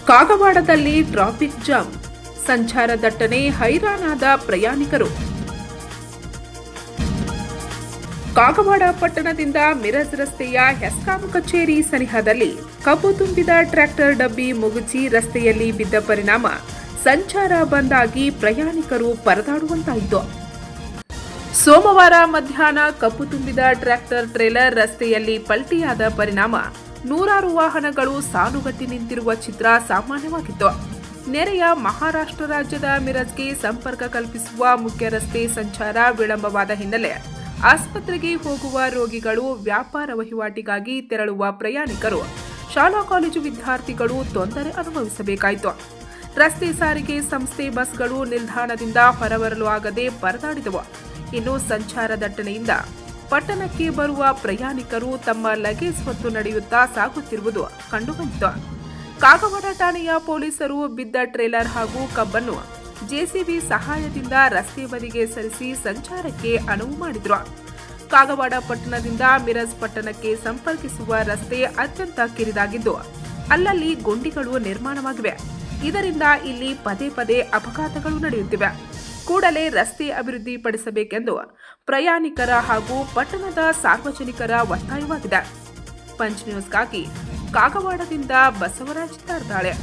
ಕಾಗವಾಡದಲ್ಲಿ traffic jam, ಸಂಚಾರ ದಟ್ಟಣೆ, ಹೈರಾಣಾದ ಪ್ರಯಾಣಿಕರು. ಕಾಗವಾಡ ಪಟ್ಟಣದಿಂದ ಮಿರಜ್ ರಸ್ತೆಯ ಹೆಸ್ಕಾಂ ಕಚೇರಿ ಸನಿಹದಲ್ಲಿ ಕಬ್ಬು ತುಂಬಿದ ಟ್ರ್ಯಾಕ್ಟರ್ ಡಬ್ಬಿ ಮುಗುಚಿ ರಸ್ತೆಯಲ್ಲಿ ಬಿದ್ದ ಪರಿಣಾಮ ಸಂಚಾರ ಬಂದ್ ಆಗಿ ಪ್ರಯಾಣಿಕರು ಪರದಾಡುವಂತಾಯಿತು. ಸೋಮವಾರ ಮಧ್ಯಾಹ್ನ ಕಬ್ಬು ತುಂಬಿದ ಟ್ರ್ಯಾಕ್ಟರ್ ಟ್ರೇಲರ್ ರಸ್ತೆಯಲ್ಲಿ ಪಲ್ಟಿಯಾದ ಪರಿಣಾಮ ನೂರಾರು ವಾಹನಗಳು ಸಾಲುಗಟ್ಟಿ ನಿಂತಿರುವ ಚಿತ್ರ ಸಾಮಾನ್ಯವಾಗಿತ್ತು. ನೆರೆಯ ಮಹಾರಾಷ್ಟ್ರ ರಾಜ್ಯದ ಮಿರಜ್ಗೆ ಸಂಪರ್ಕ ಕಲ್ಪಿಸುವ ಮುಖ್ಯ ರಸ್ತೆ ಸಂಚಾರ ವಿಳಂಬವಾದ ಹಿನ್ನೆಲೆ ಆಸ್ಪತ್ರೆಗೆ ಹೋಗುವ ರೋಗಿಗಳು, ವ್ಯಾಪಾರ ವಹಿವಾಟಿಗಾಗಿ ತೆರಳುವ ಪ್ರಯಾಣಿಕರು, ಶಾಲಾ ಕಾಲೇಜು ವಿದ್ಯಾರ್ಥಿಗಳು ತೊಂದರೆ ಅನುಭವಿಸಬೇಕಾಯಿತು. ರಸ್ತೆ ಸಾರಿಗೆ ಸಂಸ್ಥೆ ಬಸ್ಗಳು ನಿಲ್ದಾಣದಿಂದ ಹೊರಬರಲು ಆಗದೆ ಪರದಾಡಿದವು. ಇನ್ನು ಸಂಚಾರ ದಟ್ಟಣೆಯಿಂದ ಪಟ್ಟಣಕ್ಕೆ ಬರುವ ಪ್ರಯಾಣಿಕರು ತಮ್ಮ ಲಗೇಜ್ ಹೊತ್ತು ನಡೆಯುತ್ತಾ ಸಾಗುತ್ತಿರುವುದು ಕಂಡುಬಂದಿತು. ಕಾಗವಾಡ ಠಾಣೆಯ ಪೊಲೀಸರು ಬಿದ್ದ ಟ್ರೇಲರ್ ಹಾಗೂ ಕಬ್ಬನ್ನು ಜೆಸಿಬಿ ಸಹಾಯದಿಂದ ರಸ್ತೆ ಬದಿಗೆ ಸರಿಸಿ ಸಂಚಾರಕ್ಕೆ ಅನುವು ಮಾಡಿದ್ರು. ಕಾಗವಾಡ ಪಟ್ಟಣದಿಂದ ಮಿರಜ್ ಪಟ್ಟಣಕ್ಕೆ ಸಂಪರ್ಕಿಸುವ ರಸ್ತೆ ಅತ್ಯಂತ ಕಿರಿದಾಗಿದ್ದು ಅಲ್ಲಲ್ಲಿ ಗುಂಡಿಗಳು ನಿರ್ಮಾಣವಾಗಿವೆ. ಇದರಿಂದ ಇಲ್ಲಿ ಪದೇ ಪದೇ ಅಪಘಾತಗಳು ನಡೆಯುತ್ತಿವೆ. ಕೂಡಲೇ ರಸ್ತೆ ಅಭಿವೃದ್ಧಿ ಪಡಿಸಬೇಕೆಂದು ಪ್ರಯಾಣಿಕರ ಹಾಗೂ ಪಟ್ಟಣದ ಸಾರ್ವಜನಿಕರ ಒತ್ತಾಯವಾಗಿದೆ. ಪಂಚ್ ನ್ಯೂಸ್ಗಾಗಿ ಕಾಗವಾಡದಿಂದ ಬಸವರಾಜ್ ತಾರ್ದಾಳೆ.